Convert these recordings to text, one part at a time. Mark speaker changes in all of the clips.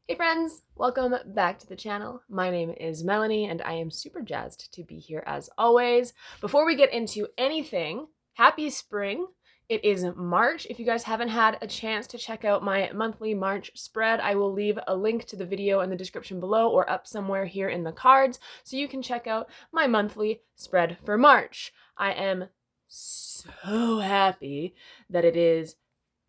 Speaker 1: Hey friends, welcome back to the channel. My name is Melanie and I am super jazzed to be here as always. Before we get into anything, happy spring. It is March. If you guys haven't had a chance to check out my monthly March spread, I will leave a link to the video in the description below or up somewhere here in the cards so you can check out my monthly spread for March. I am so happy that it is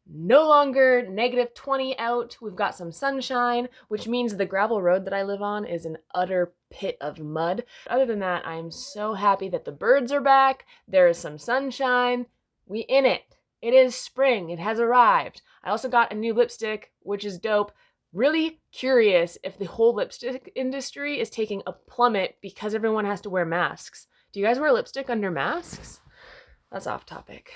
Speaker 1: no longer -20 out. We've got some sunshine, which means the gravel road that I live on is an utter pit of mud. Other than that, I am so happy that the birds are back. There is some sunshine. We in it. It is spring. It has arrived. I also got a new lipstick, which is dope. Really curious if the whole lipstick industry is taking a plummet because everyone has to wear masks. Do you guys wear lipstick under masks? That's off topic.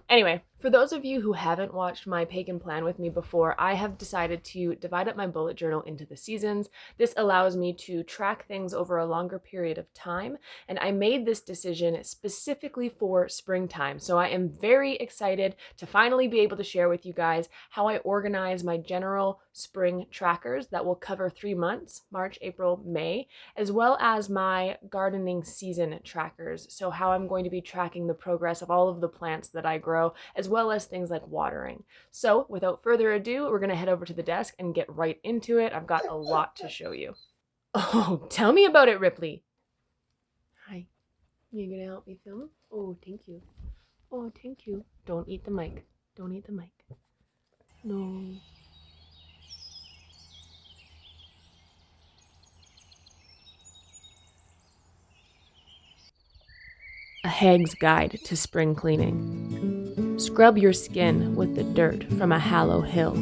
Speaker 1: Anyway, for those of you who haven't watched my Pagan plan with me before, I have decided to divide up my bullet journal into the seasons. This allows me to track things over a longer period of time, and I made this decision specifically for springtime. So I am very excited to finally be able to share with you guys how I organize my general spring trackers that will cover 3 months, March, April, May, as well as my gardening season trackers. So how I'm going to be tracking the progress of all of the plants that I grow, as well as things like watering. So without further ado, we're gonna head over to the desk and get right into it. I've got a lot to show you. Oh, tell me about it, Ripley. Hi, you gonna help me film? Oh, thank you. Oh, thank you. Don't eat the mic. Don't eat the mic. No. A Hag's Guide to Spring Cleaning. Scrub your skin with the dirt from a hallow hill.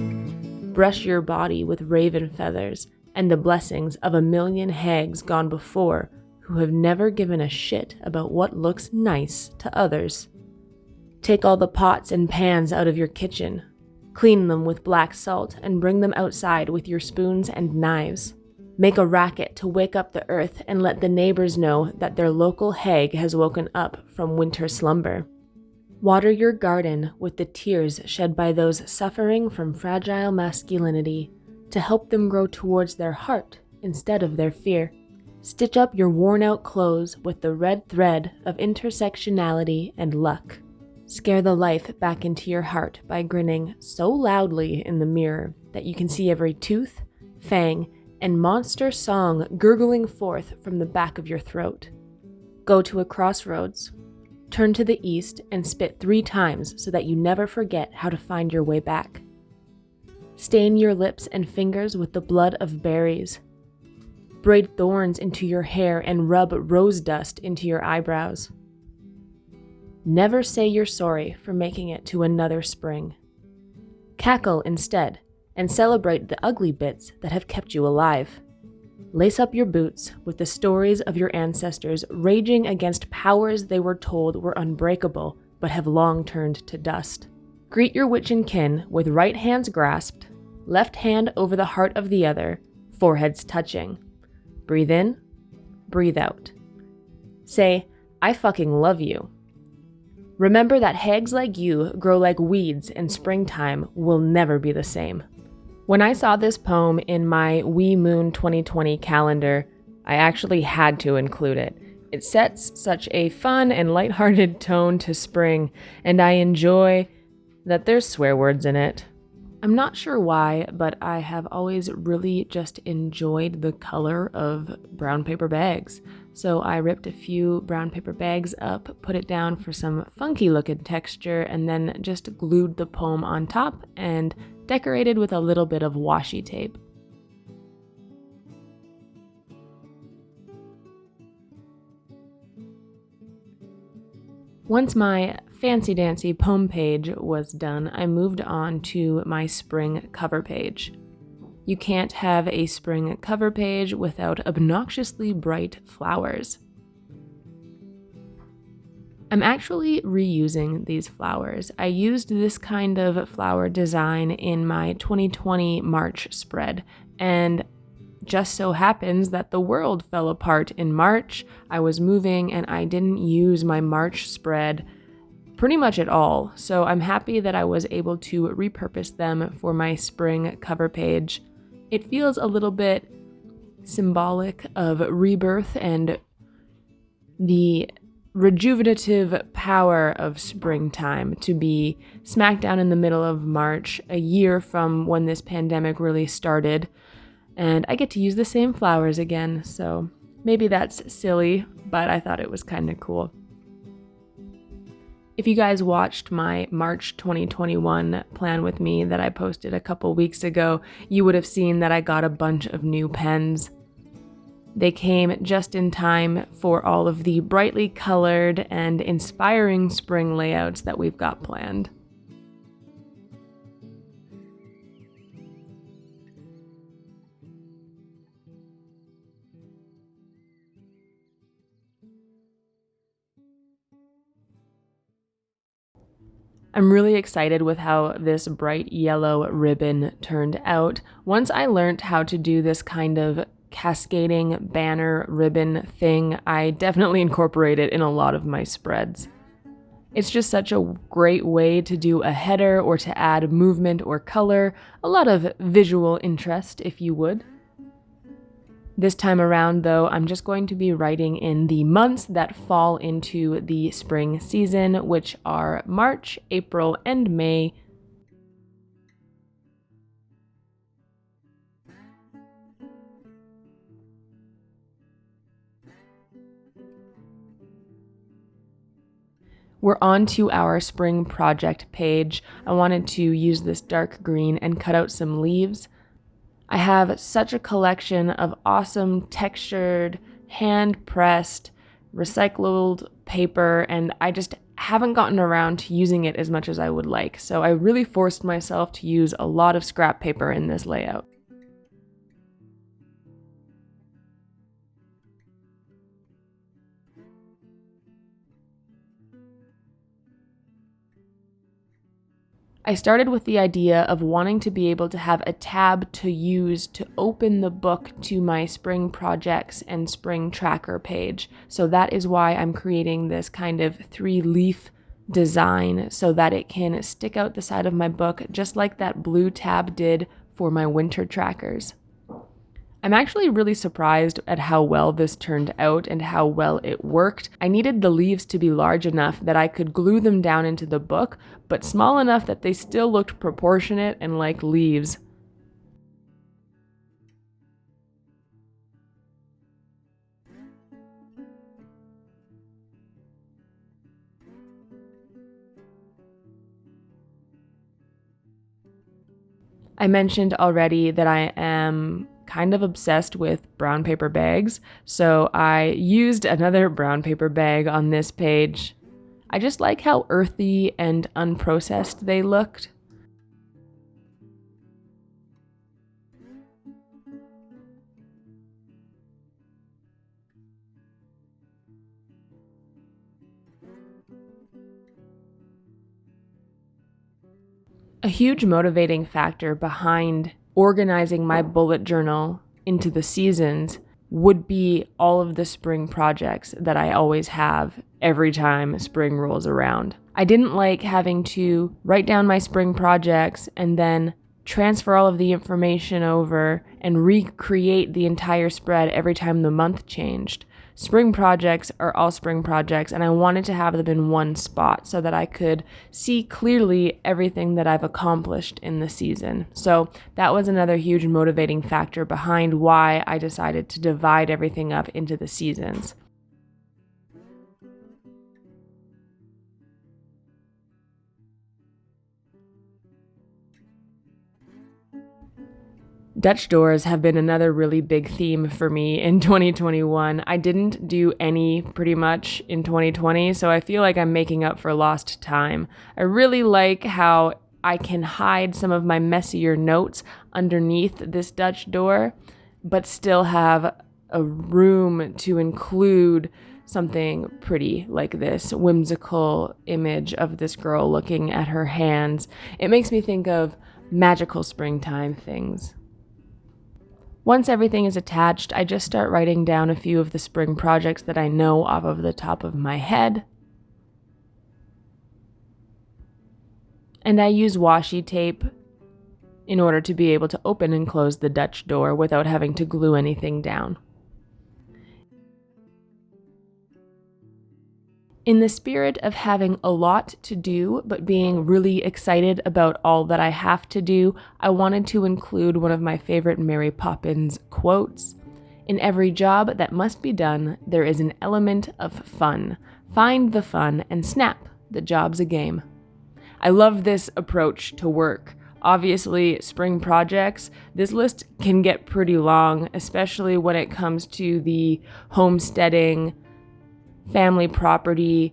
Speaker 1: Brush your body with raven feathers and the blessings of a million hags gone before who have never given a shit about what looks nice to others. Take all the pots and pans out of your kitchen. Clean them with black salt and bring them outside with your spoons and knives. Make a racket to wake up the earth and let the neighbors know that their local hag has woken up from winter slumber. Water your garden with the tears shed by those suffering from fragile masculinity to help them grow towards their heart instead of their fear. Stitch up your worn-out clothes with the red thread of intersectionality and luck. Scare the life back into your heart by grinning so loudly in the mirror that you can see every tooth, fang, and monster song gurgling forth from the back of your throat. Go to a crossroads. Turn to the east and spit 3 times so that you never forget how to find your way back. Stain your lips and fingers with the blood of berries. Braid thorns into your hair and rub rose dust into your eyebrows. Never say you're sorry for making it to another spring. Cackle instead and celebrate the ugly bits that have kept you alive. Lace up your boots with the stories of your ancestors raging against powers they were told were unbreakable but have long turned to dust. Greet your witch and kin with right hands grasped, left hand over the heart of the other, foreheads touching. Breathe in, breathe out. Say, I fucking love you. Remember that hags like you grow like weeds and springtime will never be the same. When I saw this poem in my Wee Moon 2020 calendar, I actually had to include it. It sets such a fun and lighthearted tone to spring, and I enjoy that there's swear words in it. I'm not sure why, but I have always really just enjoyed the color of brown paper bags. So I ripped a few brown paper bags up, put it down for some funky looking texture, and then just glued the poem on top and decorated with a little bit of washi tape. Once my fancy-dancy poem page was done, I moved on to my spring cover page. You can't have a spring cover page without obnoxiously bright flowers. I'm actually reusing these flowers. I used this kind of flower design in my 2020 March spread, and just so happens that the world fell apart in March. I was moving and I didn't use my March spread pretty much at all, so I'm happy that I was able to repurpose them for my spring cover page. It feels a little bit symbolic of rebirth and the rejuvenative power of springtime to be smack down in the middle of March, a year from when this pandemic really started. And I get to use the same flowers again, so maybe that's silly, but I thought it was kind of cool. If you guys watched my March 2021 plan with me that I posted a couple weeks ago, you would have seen that I got a bunch of new pens. They came just in time for all of the brightly colored and inspiring spring layouts that we've got planned. I'm really excited with how this bright yellow ribbon turned out. Once I learned how to do this kind of cascading banner ribbon thing, I definitely incorporate it in a lot of my spreads. It's just such a great way to do a header or to add movement or color, a lot of visual interest, if you would. This time around, though, I'm just going to be writing in the months that fall into the spring season, which are March, April, and May. We're on to our spring project page. I wanted to use this dark green and cut out some leaves. I have such a collection of awesome textured, hand-pressed, recycled paper, and I just haven't gotten around to using it as much as I would like. So I really forced myself to use a lot of scrap paper in this layout. I started with the idea of wanting to be able to have a tab to use to open the book to my spring projects and spring tracker page. So that is why I'm creating this kind of 3-leaf design so that it can stick out the side of my book just like that blue tab did for my winter trackers. I'm actually really surprised at how well this turned out and how well it worked. I needed the leaves to be large enough that I could glue them down into the book, but small enough that they still looked proportionate and like leaves. I mentioned already that I am kind of obsessed with brown paper bags, so I used another brown paper bag on this page. I just like how earthy and unprocessed they looked. A huge motivating factor behind organizing my bullet journal into the seasons would be all of the spring projects that I always have every time spring rolls around. I didn't like having to write down my spring projects and then transfer all of the information over and recreate the entire spread every time the month changed. Spring projects are all spring projects, and I wanted to have them in one spot so that I could see clearly everything that I've accomplished in the season. So that was another huge motivating factor behind why I decided to divide everything up into the seasons. Dutch doors have been another really big theme for me in 2021. I didn't do any pretty much in 2020, so I feel like I'm making up for lost time. I really like how I can hide some of my messier notes underneath this Dutch door, but still have a room to include something pretty like this whimsical image of this girl looking at her hands. It makes me think of magical springtime things. Once everything is attached, I just start writing down a few of the spring projects that I know off of the top of my head. And I use washi tape in order to be able to open and close the Dutch door without having to glue anything down. In the spirit of having a lot to do, but being really excited about all that I have to do, I wanted to include one of my favorite Mary Poppins quotes. In every job that must be done, there is an element of fun. Find the fun and snap, the job's a game. I love this approach to work. Obviously, spring projects, this list can get pretty long, especially when it comes to the homesteading, family property,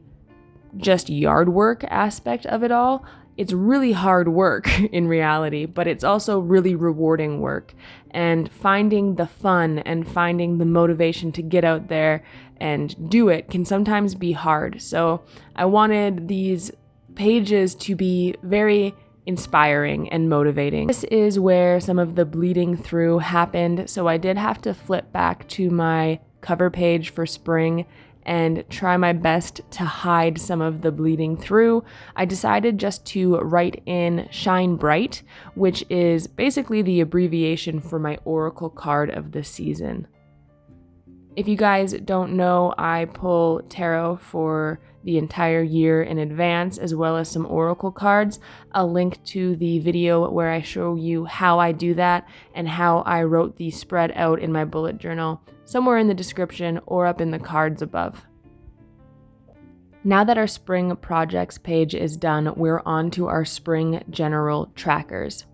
Speaker 1: just yard work aspect of it all. It's really hard work in reality, but it's also really rewarding work. And finding the fun and finding the motivation to get out there and do it can sometimes be hard. So I wanted these pages to be very inspiring and motivating. This is where some of the bleeding through happened, so I did have to flip back to my cover page for spring and try my best to hide some of the bleeding through. I decided just to write in Shine Bright, which is basically the abbreviation for my oracle card of the season. If you guys don't know, I pull tarot for the entire year in advance, as well as some oracle cards. I'll link to the video where I show you how I do that and how I wrote the spread out in my bullet journal somewhere in the description or up in the cards above. Now that our spring projects page is done, we're on to our spring general trackers.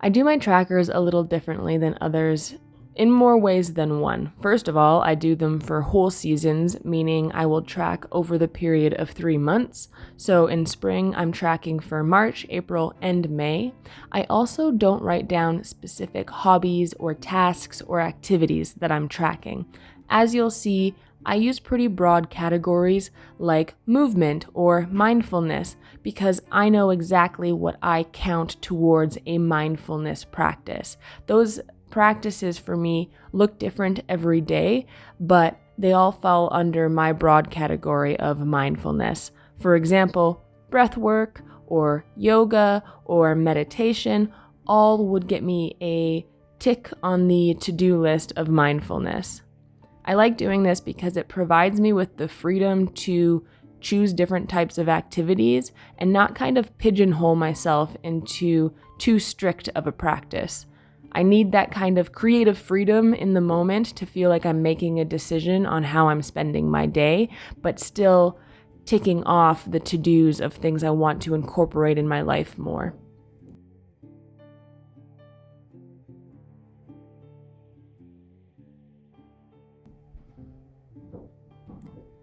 Speaker 1: I do my trackers a little differently than others in more ways than one. First of all, I do them for whole seasons, meaning I will track over the period of 3 months. So in spring, I'm tracking for March, April, and May. I also don't write down specific hobbies or tasks or activities that I'm tracking. As you'll see, I use pretty broad categories like movement or mindfulness because I know exactly what I count towards a mindfulness practice. Those practices for me look different every day, but they all fall under my broad category of mindfulness. For example, breath work or yoga or meditation all would get me a tick on the to-do list of mindfulness. I like doing this because it provides me with the freedom to choose different types of activities and not kind of pigeonhole myself into too strict of a practice. I need that kind of creative freedom in the moment to feel like I'm making a decision on how I'm spending my day, but still ticking off the to-dos of things I want to incorporate in my life more.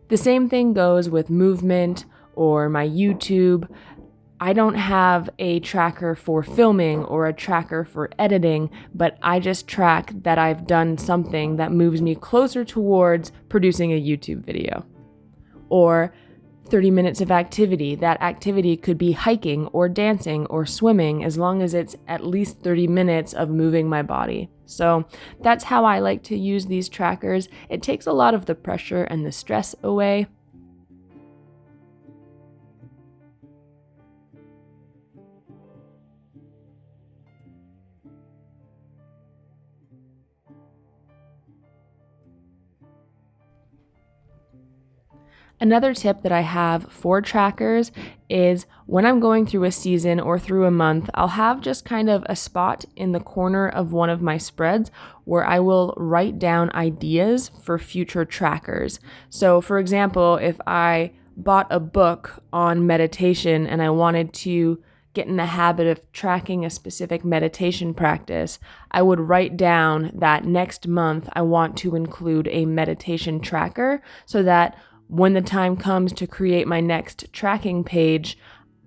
Speaker 1: The same thing goes with movement or my YouTube. I don't have a tracker for filming or a tracker for editing, but I just track that I've done something that moves me closer towards producing a YouTube video. Or 30 minutes of activity. That activity could be hiking or dancing or swimming, as long as it's at least 30 minutes of moving my body. So that's how I like to use these trackers. It takes a lot of the pressure and the stress away. Another tip that I have for trackers is when I'm going through a season or through a month, I'll have just kind of a spot in the corner of one of my spreads where I will write down ideas for future trackers. So for example, if I bought a book on meditation and I wanted to get in the habit of tracking a specific meditation practice, I would write down that next month I want to include a meditation tracker so that when the time comes to create my next tracking page,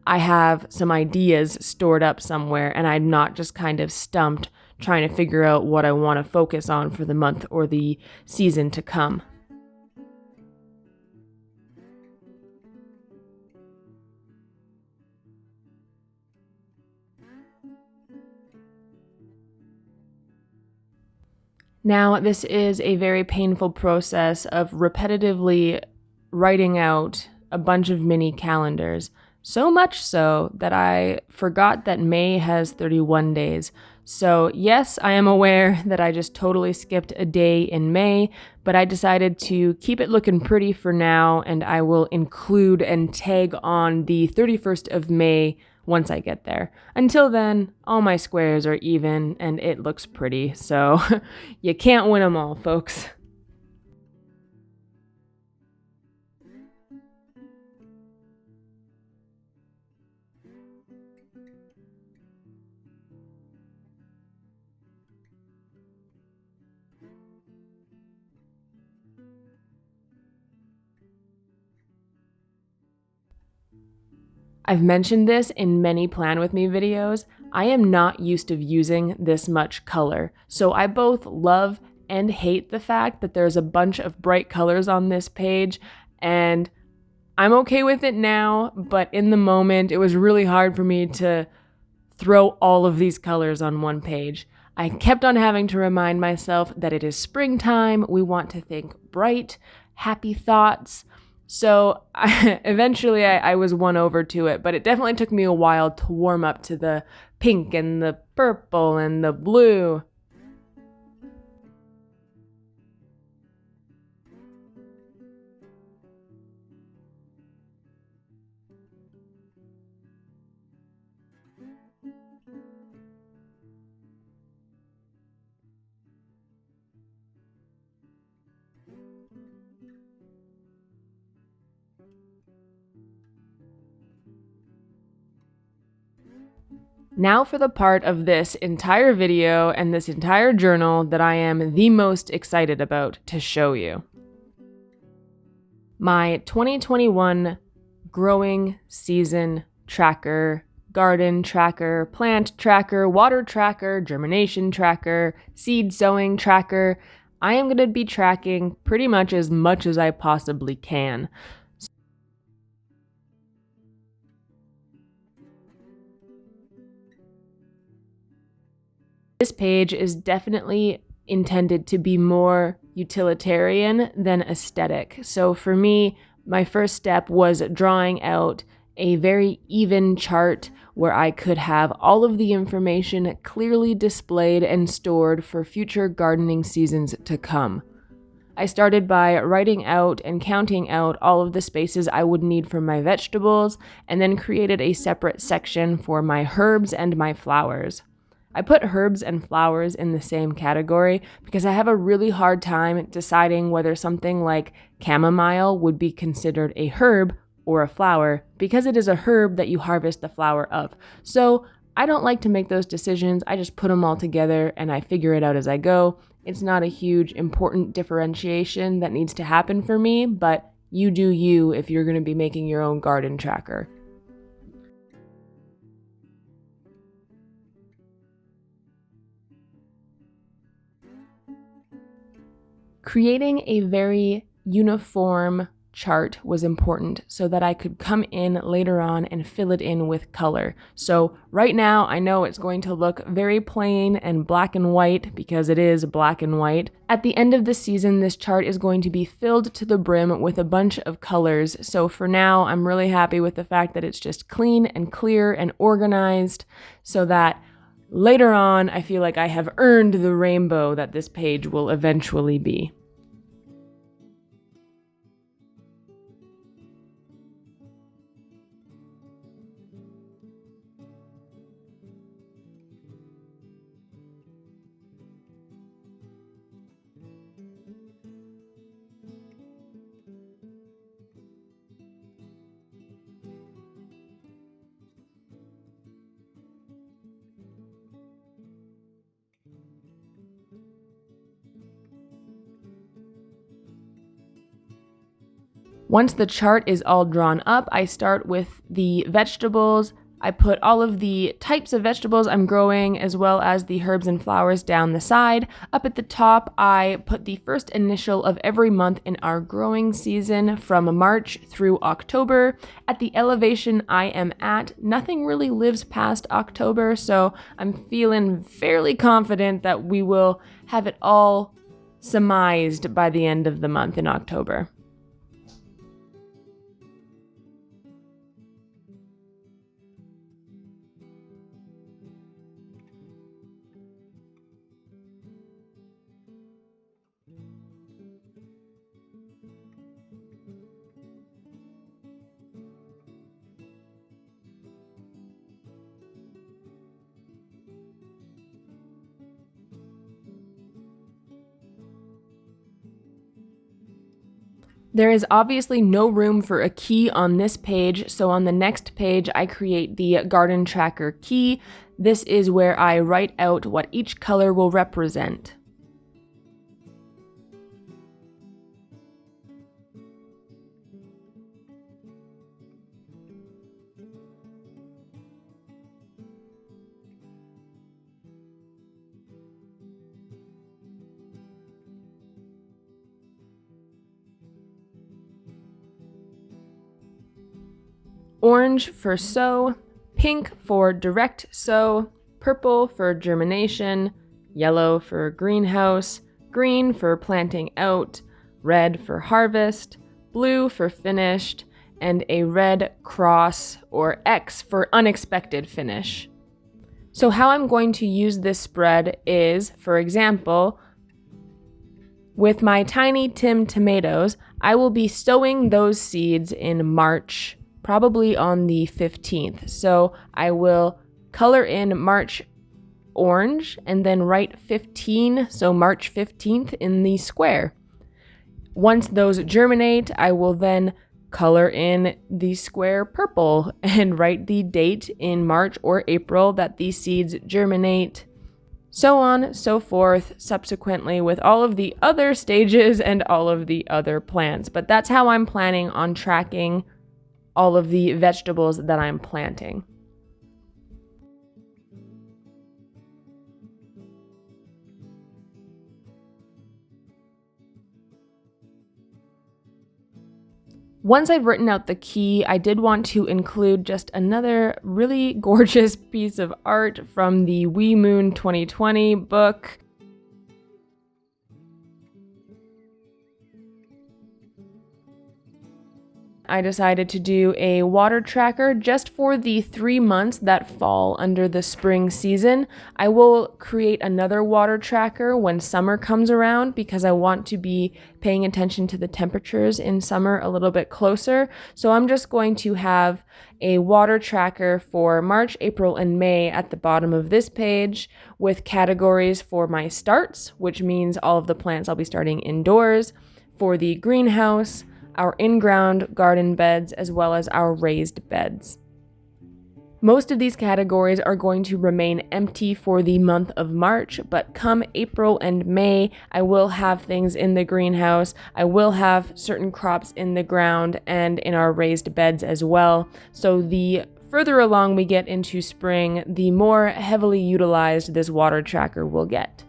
Speaker 1: I have some ideas stored up somewhere and I'm not just kind of stumped trying to figure out what I want to focus on for the month or the season to come. Now, this is a very painful process of repetitively writing out a bunch of mini calendars. So much so that I forgot that May has 31 days. So yes, I am aware that I just totally skipped a day in May, but I decided to keep it looking pretty for now, and I will include and tag on the 31st of May once I get there. Until then, all my squares are even and it looks pretty, so you can't win them all, folks. I've mentioned this in many Plan With Me videos. I am not used to using this much color, so I both love and hate the fact that there's a bunch of bright colors on this page, and I'm okay with it now, but in the moment, it was really hard for me to throw all of these colors on one page. I kept on having to remind myself that it is springtime, we want to think bright, happy thoughts. So eventually I was won over to it, but it definitely took me a while to warm up to the pink and the purple and the blue. Now for the part of this entire video and this entire journal that I am the most excited about to show you. My 2021 growing season tracker, garden tracker, plant tracker, water tracker, germination tracker, seed sowing tracker. I am going to be tracking pretty much as I possibly can. This page is definitely intended to be more utilitarian than aesthetic. So for me, my first step was drawing out a very even chart where I could have all of the information clearly displayed and stored for future gardening seasons to come. I started by writing out and counting out all of the spaces I would need for my vegetables, and then created a separate section for my herbs and my flowers. I put herbs and flowers in the same category because I have a really hard time deciding whether something like chamomile would be considered a herb or a flower, because it is a herb that you harvest the flower of. So I don't like to make those decisions. I just put them all together and I figure it out as I go. It's not a huge important differentiation that needs to happen for me, but you do you if you're going to be making your own garden tracker. Creating a very uniform chart was important so that I could come in later on and fill it in with color. So right now I know it's going to look very plain and black and white because it is black and white. At the end of the season, this chart is going to be filled to the brim with a bunch of colors. So for now, I'm really happy with the fact that it's just clean and clear and organized so that later on I feel like I have earned the rainbow that this page will eventually be. Once the chart is all drawn up, I start with the vegetables. I put all of the types of vegetables I'm growing as well as the herbs and flowers down the side. Up at the top, I put the first initial of every month in our growing season from March through October. At the elevation I am at, nothing really lives past October, so I'm feeling fairly confident that we will have it all surmised by the end of the month in October. There is obviously no room for a key on this page, so on the next page I create the garden tracker key. This is where I write out what each color will represent. Orange for sow, pink for direct sow, purple for germination, yellow for greenhouse, green for planting out, red for harvest, blue for finished, and a red cross or X for unexpected finish. So how I'm going to use this spread is, for example, with my Tiny Tim tomatoes, I will be sowing those seeds in March, probably on the 15th. So I will color in March orange and then write 15, so March 15th in the square. Once those germinate, I will then color in the square purple and write the date in March or April that these seeds germinate. So on, so forth, subsequently with all of the other stages and all of the other plants. But that's how I'm planning on tracking all of the vegetables that I'm planting. Once I've written out the key, I did want to include just another really gorgeous piece of art from the We Moon 2020 book. I decided to do a water tracker just for the 3 months that fall under the spring season. I will create another water tracker when summer comes around because I want to be paying attention to the temperatures in summer a little bit closer. So I'm just going to have a water tracker for March, April, and May at the bottom of this page with categories for my starts, which means all of the plants I'll be starting indoors, for the greenhouse, our in-ground garden beds, as well as our raised beds. Most of these categories are going to remain empty for the month of March, but come April and May, I will have things in the greenhouse. I will have certain crops in the ground and in our raised beds as well. So the further along we get into spring, the more heavily utilized this water tracker will get.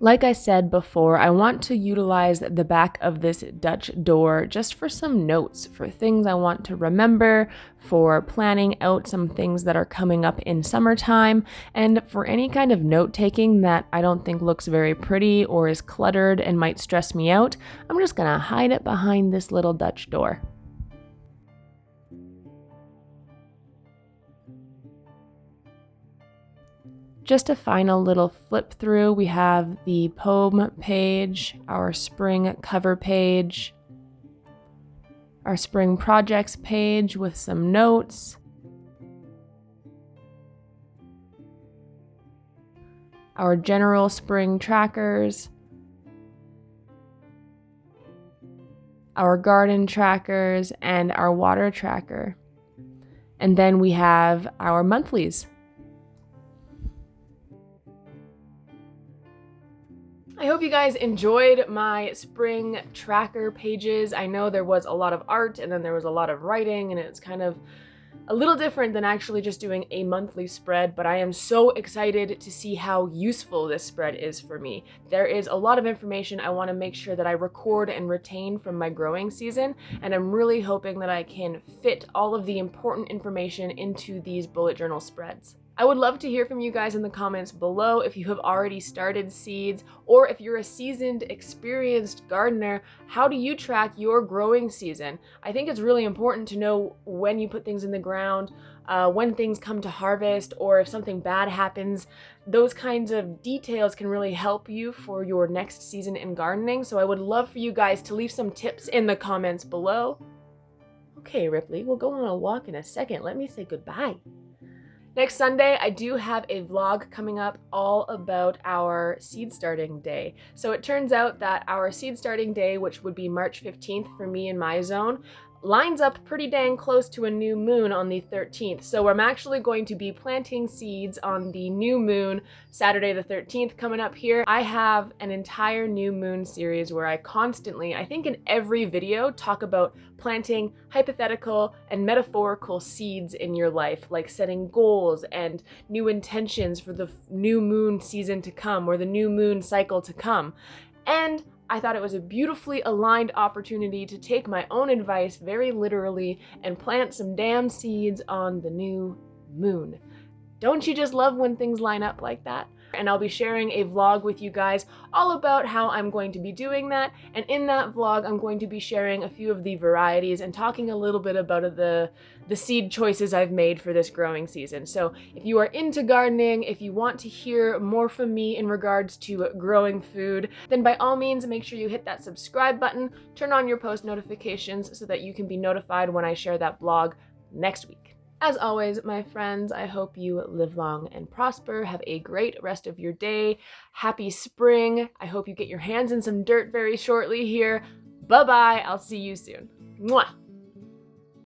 Speaker 1: Like I said before, I want to utilize the back of this Dutch door just for some notes, for things I want to remember, for planning out some things that are coming up in summertime, and for any kind of note-taking that I don't think looks very pretty or is cluttered and might stress me out. I'm just gonna hide it behind this little Dutch door. Just a final little flip through, we have the poem page, our spring cover page, our spring projects page with some notes, our general spring trackers, our garden trackers, and our water tracker. And then we have our monthlies. I hope you guys enjoyed my spring tracker pages. I know there was a lot of art and then there was a lot of writing, and it's kind of a little different than actually just doing a monthly spread, but I am so excited to see how useful this spread is for me. There is a lot of information I want to make sure that I record and retain from my growing season, and I'm really hoping that I can fit all of the important information into these bullet journal spreads. I would love to hear from you guys in the comments below if you have already started seeds, or if you're a seasoned, experienced gardener, how do you track your growing season? I think it's really important to know when you put things in the ground, when things come to harvest, or if something bad happens. Those kinds of details can really help you for your next season in gardening, so I would love for you guys to leave some tips in the comments below. Okay, Ripley, we'll go on a walk in a second. Let me say goodbye. Next Sunday, I do have a vlog coming up all about our seed starting day. So it turns out that our seed starting day, which would be March 15th for me in my zone, lines up pretty dang close to a new moon on the 13th. So I'm actually going to be planting seeds on the new moon, Saturday the 13th, coming up here. I have an entire new moon series where I constantly, I think in every video, talk about planting hypothetical and metaphorical seeds in your life, like setting goals and new intentions for the new moon season to come or the new moon cycle to come. And I thought it was a beautifully aligned opportunity to take my own advice very literally and plant some damn seeds on the new moon. Don't you just love when things line up like that? And I'll be sharing a vlog with you guys all about how I'm going to be doing that. And in that vlog, I'm going to be sharing a few of the varieties and talking a little bit about the seed choices I've made for this growing season. So if you are into gardening, if you want to hear more from me in regards to growing food, then by all means, make sure you hit that subscribe button, turn on your post notifications so that you can be notified when I share that vlog next week. As always, my friends, I hope you live long and prosper. Have a great rest of your day. Happy spring. I hope you get your hands in some dirt very shortly here. Bye-bye. I'll see you soon. Mwah.